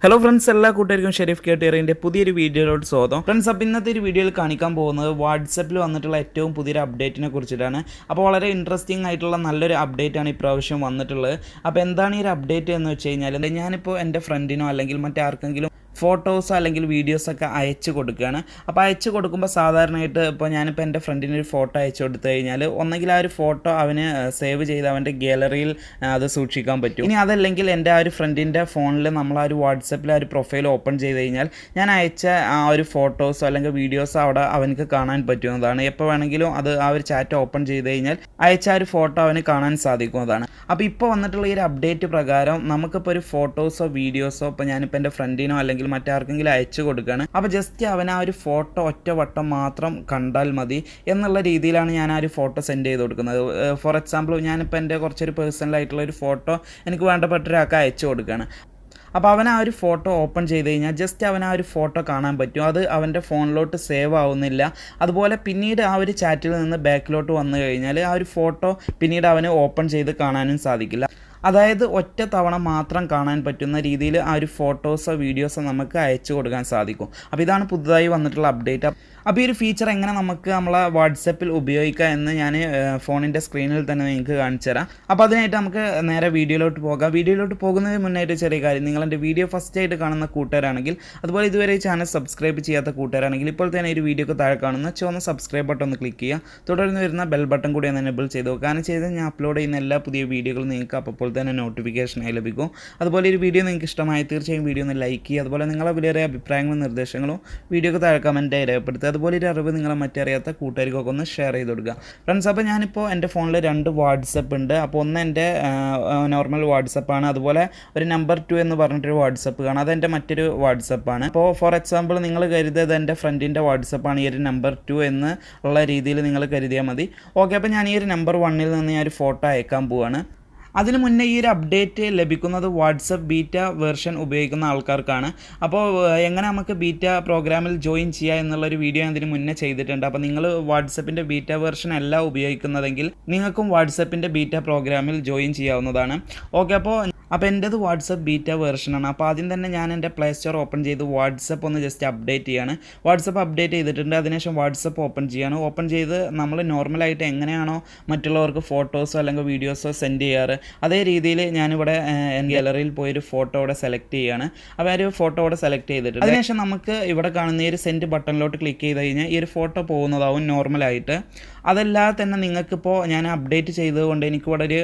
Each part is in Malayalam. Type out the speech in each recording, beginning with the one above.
Hello friends, എല്ലാ കൂട്ടുകാർക്കും ShareefKtr പുതിയൊരു വീഡിയോയിലോട്ട് സ്വാഗതം. ഫ്രണ്ട്സ്, അപ്പോൾ ഇന്നത്തെ ഒരു വീഡിയോയിൽ കാണിക്കാൻ പോകുന്നത് വാട്സപ്പിൽ വന്നിട്ടുള്ള ഏറ്റവും പുതിയൊരു അപ്ഡേറ്റിനെ കുറിച്ചിട്ടാണ്. അപ്പോൾ വളരെ ഇൻട്രസ്റ്റിംഗ് ആയിട്ടുള്ള നല്ലൊരു അപ്ഡേറ്റ് ആണ് ഇപ്രാവശ്യം വന്നിട്ടുള്ളത്. അപ്പോൾ എന്താണ് ഈ ഒരു അപ്ഡേറ്റ് എന്ന് വെച്ച് കഴിഞ്ഞാൽ, ഞാനിപ്പോൾ എൻ്റെ ഫ്രണ്ടിനോ അല്ലെങ്കിൽ മറ്റാർക്കെങ്കിലും ഫോട്ടോസോ അല്ലെങ്കിൽ വീഡിയോസൊക്കെ അയച്ചു കൊടുക്കുകയാണ്. അപ്പോൾ അയച്ചു കൊടുക്കുമ്പോൾ സാധാരണയായിട്ട് ഇപ്പോൾ ഞാനിപ്പോൾ എൻ്റെ ഫ്രണ്ടിന് ഒരു ഫോട്ടോ അയച്ചു കൊടുത്തു കഴിഞ്ഞാൽ ഒന്നെങ്കിൽ ആ ഒരു ഫോട്ടോ അവന് സേവ് ചെയ്ത് അവൻ്റെ ഗാലറിയിൽ അത് സൂക്ഷിക്കാൻ പറ്റും. ഇനി അതല്ലെങ്കിൽ എൻ്റെ ആ ഒരു ഫ്രണ്ടിൻ്റെ ഫോണിൽ നമ്മൾ ആ ഒരു വാട്സപ്പിൽ ആ ഒരു പ്രൊഫൈൽ ഓപ്പൺ ചെയ്ത് കഴിഞ്ഞാൽ ഞാൻ അയച്ച ആ ഒരു ഫോട്ടോസോ അല്ലെങ്കിൽ വീഡിയോസോ അവിടെ അവനക്ക് കാണാൻ പറ്റുന്നതാണ്. എപ്പോൾ വേണമെങ്കിലും അത് ആ ഒരു ചാറ്റ് ഓപ്പൺ ചെയ്ത് കഴിഞ്ഞാൽ അയച്ച ആ ഒരു ഫോട്ടോ അവന് കാണാൻ സാധിക്കുന്നതാണ്. അപ്പോൾ ഇപ്പോൾ വന്നിട്ടുള്ള ഈ ഒരു അപ്ഡേറ്റ് പ്രകാരം നമുക്കിപ്പോൾ ഒരു ഫോട്ടോസോ വീഡിയോസോ ഇപ്പോൾ ഞാനിപ്പോൾ എൻ്റെ ഫ്രണ്ടിനോ അല്ലെങ്കിൽ മറ്റാർക്കെങ്കിലും അയച്ചു കൊടുക്കുകയാണ്. അപ്പോൾ ജസ്റ്റ് അവൻ ആ ഒരു ഫോട്ടോ ഒറ്റ വട്ടം മാത്രം കണ്ടാൽ മതി എന്നുള്ള രീതിയിലാണ് ഞാൻ ആ ഒരു ഫോട്ടോ സെൻഡ് ചെയ്ത് കൊടുക്കുന്നത്. ഫോർ എക്സാമ്പിൾ, ഞാനിപ്പോൾ എൻ്റെ കുറച്ചൊരു പേഴ്സണലായിട്ടുള്ള ഒരു ഫോട്ടോ എനിക്ക് വേണ്ടപ്പെട്ട ഒരാൾക്ക് അയച്ചു കൊടുക്കുകയാണ്. അപ്പോൾ അവൻ ആ ഒരു ഫോട്ടോ ഓപ്പൺ ചെയ്ത് കഴിഞ്ഞാൽ ജസ്റ്റ് അവൻ ആ ഒരു ഫോട്ടോ കാണാൻ പറ്റും. അത് അവൻ്റെ ഫോണിലോട്ട് സേവ് ആവുന്നില്ല. അതുപോലെ പിന്നീട് ആ ഒരു ചാറ്റിൽ നിന്ന് ബാക്കിലോട്ട് വന്നു കഴിഞ്ഞാൽ ആ ഒരു ഫോട്ടോ പിന്നീട് അവന് ഓപ്പൺ ചെയ്ത് കാണാനും സാധിക്കില്ല. അതായത് ഒറ്റ തവണ മാത്രം കാണാൻ പറ്റുന്ന രീതിയിൽ ആ ഒരു ഫോട്ടോസോ വീഡിയോസോ നമുക്ക് അയച്ചു കൊടുക്കാൻ സാധിക്കും. അപ്പോൾ ഇതാണ് പുതുതായി വന്നിട്ടുള്ള അപ്ഡേറ്റ്. അപ്പോൾ ഈ ഒരു ഫീച്ചർ എങ്ങനെ നമുക്ക് നമ്മളെ വാട്സപ്പിൽ ഉപയോഗിക്കാം എന്ന് ഞാൻ ഫോണിൻ്റെ സ്ക്രീനിൽ തന്നെ നിങ്ങൾക്ക് കാണിച്ചു തരാം. അപ്പോൾ അതിനായിട്ട് നമുക്ക് നേരെ വീഡിയോയിലോട്ട് പോകാം. വീഡിയോയിലോട്ട് പോകുന്നതിന് മുന്നായിട്ട് ചെറിയ കാര്യം, നിങ്ങളെൻ്റെ വീഡിയോ ഫസ്റ്റ് ആയിട്ട് കാണുന്ന കൂട്ടുകാരാണെങ്കിൽ, അതുപോലെ ഇതുവരെ ഈ ചാനൽ സബ്സ്ക്രൈബ് ചെയ്യാത്ത കൂട്ടുകാരാണെങ്കിൽ ഇപ്പോൾ തന്നെ ഒരു വീഡിയോക്ക് താഴെ കാണുന്ന ചുവന്ന സബ്സ്ക്രൈബ് ബട്ടൺ ഒന്ന് ക്ലിക്ക് ചെയ്യുക. തുടർന്ന് വരുന്ന ബെൽ ബട്ടൺ കൂടി ഒന്ന് എനേബിൾ ചെയ്ത് വെക്കുക. അങ്ങനെ ചെയ്ത് ഞാൻ അപ്ലോഡ് ചെയ്യുന്ന എല്ലാ പുതിയ വീഡിയോകളും നിങ്ങൾക്ക് അപ്പോൾ തന്നെ നോട്ടിഫിക്കേഷനായി ലഭിക്കും. അതുപോലെ ഒരു വീഡിയോ നിങ്ങൾക്ക് ഇഷ്ടമായി തീർച്ചയായും വീഡിയോ ഒന്ന് ലൈക്ക് ചെയ്യുക. അതുപോലെ നിങ്ങളെ വിലയേറിയ അഭിപ്രായങ്ങളും നിർദ്ദേശങ്ങളും വീഡിയോക്ക് താഴെ കമൻറ്റായി രേഖപ്പെടുത്തുക. അതുപോലെ ഒരു അറിവ് നിങ്ങളെ മറ്ററിയാത്ത കൂട്ടുകാർക്കൊക്കെ ഒന്ന് ഷെയർ ചെയ്ത് കൊടുക്കുക. ഫ്രണ്ട്സ്, അപ്പോൾ ഞാനിപ്പോൾ എൻ്റെ ഫോണിൽ 2 വാട്സപ്പ് ഉണ്ട്. അപ്പോൾ ഒന്ന് എൻ്റെ നോർമൽ വാട്സപ്പാണ്. അതുപോലെ ഒരു നമ്പർ 2 എന്ന് പറഞ്ഞിട്ടൊരു വാട്സപ്പ് കാണാം. അതെൻ്റെ മറ്റൊരു വാട്സപ്പാണ്. അപ്പോൾ ഫോർ എക്സാമ്പിൾ നിങ്ങൾ കരുതിയത് എൻ്റെ ഫ്രണ്ടിൻ്റെ വാട്സപ്പാണ് ഈ ഒരു നമ്പർ 2 എന്ന് ഉള്ള രീതിയിൽ നിങ്ങൾ കരുതിയാൽ മതി. ഓക്കെ, അപ്പോൾ ഞാൻ ഈ ഒരു നമ്പർ 1 നിന്ന് ഞാൻ ഒരു ഫോട്ടോ അയക്കാൻ പോവുകയാണ്. അതിന് മുന്നേ ഈ ഒരു അപ്ഡേറ്റ് ലഭിക്കുന്നത് വാട്സപ്പ് ബീറ്റ വേർഷൻ ഉപയോഗിക്കുന്ന ആൾക്കാർക്കാണ്. അപ്പോൾ എങ്ങനെ നമുക്ക് ബീറ്റ പ്രോഗ്രാമിൽ ജോയിൻ ചെയ്യുക എന്നുള്ളൊരു വീഡിയോ അതിന് മുന്നേ ചെയ്തിട്ടുണ്ട്. അപ്പോൾ നിങ്ങൾ വാട്സപ്പിൻ്റെ ബീറ്റ വേർഷൻ അല്ല ഉപയോഗിക്കുന്നതെങ്കിൽ നിങ്ങൾക്കും വാട്സപ്പിൻ്റെ ബീറ്റ പ്രോഗ്രാമിൽ ജോയിൻ ചെയ്യാവുന്നതാണ്. ഓക്കെ, അപ്പോൾ എൻ്റേത് വാട്സപ്പ് ബീറ്റ വേർഷനാണ്. അപ്പോൾ ആദ്യം തന്നെ ഞാൻ എൻ്റെ പ്ലേ സ്റ്റോർ ഓപ്പൺ ചെയ്ത് വാട്സപ്പ് ഒന്ന് ജസ്റ്റ് അപ്ഡേറ്റ് ചെയ്യാണ്. വാട്സപ്പ് അപ്ഡേറ്റ് ചെയ്തിട്ടുണ്ട്. അതിനുശേഷം വാട്സപ്പ് ഓപ്പൺ ചെയ്യാണ്. ഓപ്പൺ ചെയ്ത് നമ്മൾ നോർമലായിട്ട് എങ്ങനെയാണോ മറ്റുള്ളവർക്ക് ഫോട്ടോസോ അല്ലെങ്കിൽ വീഡിയോസോ സെൻഡ് ചെയ്യാറ്, അതേ രീതിയിൽ ഞാനിവിടെ ഗാലറിയിൽ പോയൊരു ഫോട്ടോ ഇവിടെ സെലക്ട് ചെയ്യുകയാണ്. അപ്പോൾ ആ ഒരു ഫോട്ടോ ഇവിടെ സെലക്ട് ചെയ്തിട്ടുണ്ട്. അതിനുശേഷം നമുക്ക് ഇവിടെ കാണുന്ന ഈ ഒരു സെൻഡ് ബട്ടണിലോട്ട് ക്ലിക്ക് ചെയ്ത് കഴിഞ്ഞാൽ ഈ ഒരു ഫോട്ടോ പോകുന്നതാവും നോർമലായിട്ട്. അതല്ലാതെ തന്നെ നിങ്ങൾക്കിപ്പോൾ ഞാൻ അപ്ഡേറ്റ് ചെയ്തുകൊണ്ട് എനിക്കിവിടെ ഒരു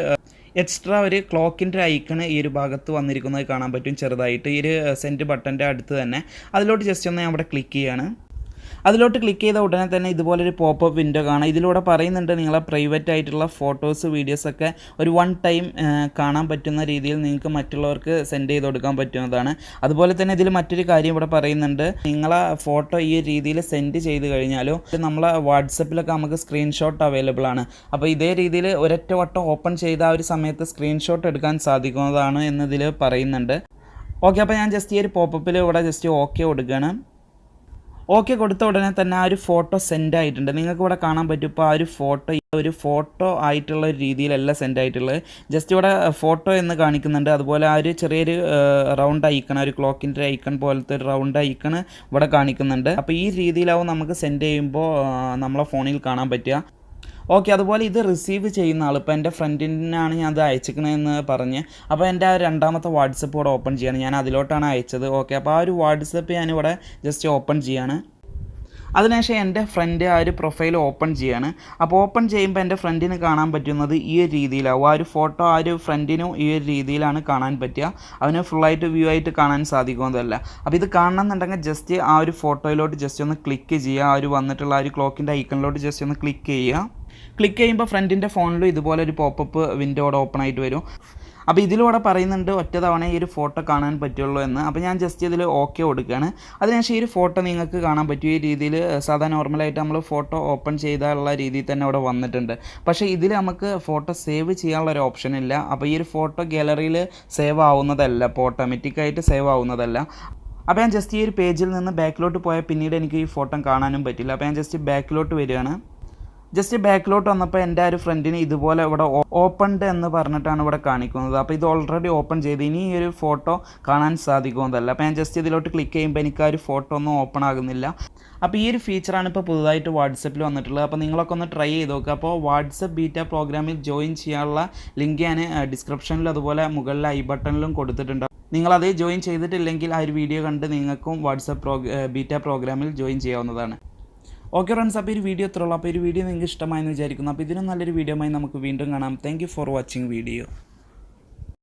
എക്സ്ട്രാ ഒരു ക്ലോക്കിൻ്റെ ഐക്കൺ ഈ ഒരു ഭാഗത്ത് വന്നിരിക്കുന്നത് കാണാൻ പറ്റും ചെറുതായിട്ട്, ഈ ഒരു സെൻഡ് ബട്ടൻ്റെ അടുത്ത് തന്നെ. അതിലോട്ട് ജസ്റ്റ് ഒന്ന് ഞാൻ അവിടെ ക്ലിക്ക് ചെയ്യാണ്. അതിലോട്ട് ക്ലിക്ക് ചെയ്ത ഉടനെ തന്നെ ഇതുപോലൊരു പോപ്പപ്പ് വിൻഡോ കാണാം. ഇതിലൂടെ പറയുന്നുണ്ട് നിങ്ങളെ പ്രൈവറ്റ് ആയിട്ടുള്ള ഫോട്ടോസ് വീഡിയോസൊക്കെ ഒരു 1 ടൈം കാണാൻ പറ്റുന്ന രീതിയിൽ നിങ്ങൾക്ക് മറ്റുള്ളവർക്ക് സെൻഡ് ചെയ്ത് കൊടുക്കാൻ പറ്റുന്നതാണ്. അതുപോലെ തന്നെ ഇതിൽ മറ്റൊരു കാര്യം ഇവിടെ പറയുന്നുണ്ട്, നിങ്ങളെ ഫോട്ടോ ഈ രീതിയിൽ സെൻഡ് ചെയ്ത് കഴിഞ്ഞാലോ നമ്മളെ വാട്സപ്പിലൊക്കെ നമുക്ക് സ്ക്രീൻഷോട്ട് അവൈലബിൾ ആണ്. അപ്പോൾ ഇതേ രീതിയിൽ ഒരൊറ്റ വട്ടം ഓപ്പൺ ചെയ്ത ആ ഒരു സമയത്ത് സ്ക്രീൻഷോട്ട് എടുക്കാൻ സാധിക്കുന്നതാണ് എന്നതിൽ പറയുന്നുണ്ട്. ഓക്കെ, അപ്പോൾ ഞാൻ ജസ്റ്റ് ഈ ഒരു പോപ്പപ്പിൽ ഇവിടെ ജസ്റ്റ് ഓക്കെ കൊടുക്കുകയാണ്. ഓക്കെ കൊടുത്ത ഉടനെ തന്നെ ആ ഒരു ഫോട്ടോ സെൻഡ് ആയിട്ടുണ്ട്. നിങ്ങൾക്ക് ഇവിടെ കാണാൻ പറ്റും. ഇപ്പോൾ ആ ഒരു ഫോട്ടോ ആയിട്ടുള്ള ഒരു രീതിയിലല്ല സെൻഡ് ആയിട്ടുള്ളത്. ജസ്റ്റ് ഇവിടെ ഫോട്ടോ എന്ന് കാണിക്കുന്നുണ്ട്. അതുപോലെ ആ ഒരു ചെറിയൊരു റൗണ്ട് ഐക്കൺ, ഒരു ക്ലോക്കിൻ്റെ ഐക്കൺ പോലത്തെ ഒരു റൗണ്ട് ഐക്കൺ ഇവിടെ കാണിക്കുന്നുണ്ട്. അപ്പോൾ ഈ രീതിയിലാവും നമുക്ക് സെൻഡ് ചെയ്യുമ്പോൾ നമ്മളെ ഫോണിൽ കാണാൻ പറ്റുക. ഓക്കെ, അതുപോലെ ഇത് റിസീവ് ചെയ്യുന്ന ആൾ ഇപ്പോൾ എൻ്റെ ഫ്രണ്ടിനാണ് ഞാൻ അത് അയച്ചിക്കണമെന്ന് പറഞ്ഞ്, അപ്പോൾ എൻ്റെ ആ രണ്ടാമത്തെ വാട്സപ്പ് ഇവിടെ ഓപ്പൺ ചെയ്യാണ്. ഞാൻ അതിലോട്ടാണ് അയച്ചത്. ഓക്കെ, അപ്പോൾ ആ ഒരു വാട്സപ്പ് ഞാനിവിടെ ജസ്റ്റ് ഓപ്പൺ ചെയ്യാണ്. അതിനുശേഷം എൻ്റെ ഫ്രണ്ട് ആ ഒരു പ്രൊഫൈൽ ഓപ്പൺ ചെയ്യാണ്. അപ്പോൾ ഓപ്പൺ ചെയ്യുമ്പോൾ എൻ്റെ ഫ്രണ്ടിന് കാണാൻ പറ്റുന്നത് ഈ ഒരു രീതിയിലാവും. ആ ഒരു ഫോട്ടോ ആ ഒരു ഫ്രണ്ടിനും ഈ ഒരു രീതിയിലാണ് കാണാൻ പറ്റുക. അവന് ഫുള്ളായിട്ട് വ്യൂ ആയിട്ട് കാണാൻ സാധിക്കുന്നതല്ല. അപ്പോൾ ഇത് കാണണമെന്നുണ്ടെങ്കിൽ ജസ്റ്റ് ആ ഒരു ഫോട്ടോയിലോട്ട് ജസ്റ്റ് ഒന്ന് ക്ലിക്ക് ചെയ്യുക. ആ ഒരു വന്നിട്ടുള്ള ആ ഒരു ക്ലോക്കിൻ്റെ ഐക്കണിലോട്ട് ജസ്റ്റ് ഒന്ന് ക്ലിക്ക് ചെയ്യുക. ക്ലിക്ക് ചെയ്യുമ്പോൾ ഫ്രണ്ടിൻ്റെ ഫോണിലും ഇതുപോലെ ഒരു പോപ്പപ്പ് വിൻഡോ അവിടെ ഓപ്പൺ ആയിട്ട് വരും. അപ്പോൾ ഇതിലൂടെ പറയുന്നുണ്ട് ഒറ്റ തവണ ഈ ഒരു ഫോട്ടോ കാണാൻ പറ്റുള്ളൂ എന്ന്. അപ്പോൾ ഞാൻ ജസ്റ്റ് ഇതിൽ ഓക്കെ കൊടുക്കുകയാണ്. അതിനുശേഷം ഈ ഒരു ഫോട്ടോ നിങ്ങൾക്ക് കാണാൻ പറ്റും. ഈ രീതിയിൽ സാധാരണ നോർമലായിട്ട് നമ്മൾ ഫോട്ടോ ഓപ്പൺ ചെയ്താലുള്ള രീതിയിൽ തന്നെ അവിടെ വന്നിട്ടുണ്ട്. പക്ഷേ ഇതിൽ നമുക്ക് ഫോട്ടോ സേവ് ചെയ്യാനുള്ള ഒരു ഓപ്ഷൻ ഇല്ല. അപ്പോൾ ഈ ഒരു ഫോട്ടോ ഗാലറിയിൽ സേവ് ആവുന്നതല്ല, അപ്പോൾ ഓട്ടോമാറ്റിക്കായിട്ട് സേവ് ആവുന്നതല്ല. അപ്പോൾ ഞാൻ ജസ്റ്റ് ഈ ഒരു പേജിൽ നിന്ന് ബാക്കിലോട്ട് പോയാൽ പിന്നീട് എനിക്ക് ഈ ഫോട്ടോ കാണാനും പറ്റില്ല. അപ്പോൾ ഞാൻ ജസ്റ്റ് ബാക്കിലോട്ട് വരികയാണ്. ജസ്റ്റ് ബാക്കിലോട്ട് വന്നപ്പോൾ എൻ്റെ ആ ഒരു ഫ്രണ്ടിന് ഇതുപോലെ ഇവിടെ ഓപ്പൺഡ് എന്ന് പറഞ്ഞിട്ടാണ് ഇവിടെ കാണിക്കുന്നത്. അപ്പോൾ ഇത് ഓൾറെഡി ഓപ്പൺ ചെയ്ത് ഇനി ഈ ഒരു ഫോട്ടോ കാണാൻ സാധിക്കുന്നതല്ല. അപ്പോൾ ഞാൻ ജസ്റ്റ് ഇതിലോട്ട് ക്ലിക്ക് ചെയ്യുമ്പോൾ എനിക്ക് ആ ഒരു ഫോട്ടോ ഒന്നും ഓപ്പൺ ആകുന്നില്ല. അപ്പോൾ ഈ ഒരു ഫീച്ചറാണ് ഇപ്പോൾ പുതുതായിട്ട് വാട്സപ്പിൽ വന്നിട്ടുള്ളത്. അപ്പോൾ നിങ്ങളൊക്കെ ഒന്ന് ട്രൈ ചെയ്ത് നോക്കുക. അപ്പോൾ വാട്സപ്പ് ബീറ്റ പ്രോഗ്രാമിൽ ജോയിൻ ചെയ്യാനുള്ള ലിങ്ക് ഞാൻ ഡിസ്ക്രിപ്ഷനിലും അതുപോലെ മുകളിൽ ഐ ബട്ടണിലും കൊടുത്തിട്ടുണ്ട്. നിങ്ങളത് ജോയിൻ ചെയ്തിട്ടില്ലെങ്കിൽ ആ ഒരു വീഡിയോ കണ്ട് നിങ്ങൾക്കും വാട്സപ്പ് ബീറ്റ പ്രോഗ്രാമിൽ ജോയിൻ ചെയ്യാവുന്നതാണ്. ഓക്കെ ഫ്രണ്ട്സ്, അപ്പോൾ ഒരു വീഡിയോ എത്രയുള്ളൂ. അപ്പോൾ ഒരു വീഡിയോ നിങ്ങൾക്ക് ഇഷ്ടമായെന്ന് വിചാരിക്കുന്നു. അപ്പോൾ ഇതിനും നല്ലൊരു വീഡിയോ ആയി നമുക്ക് വീണ്ടും കാണാം. Thank you for watching video.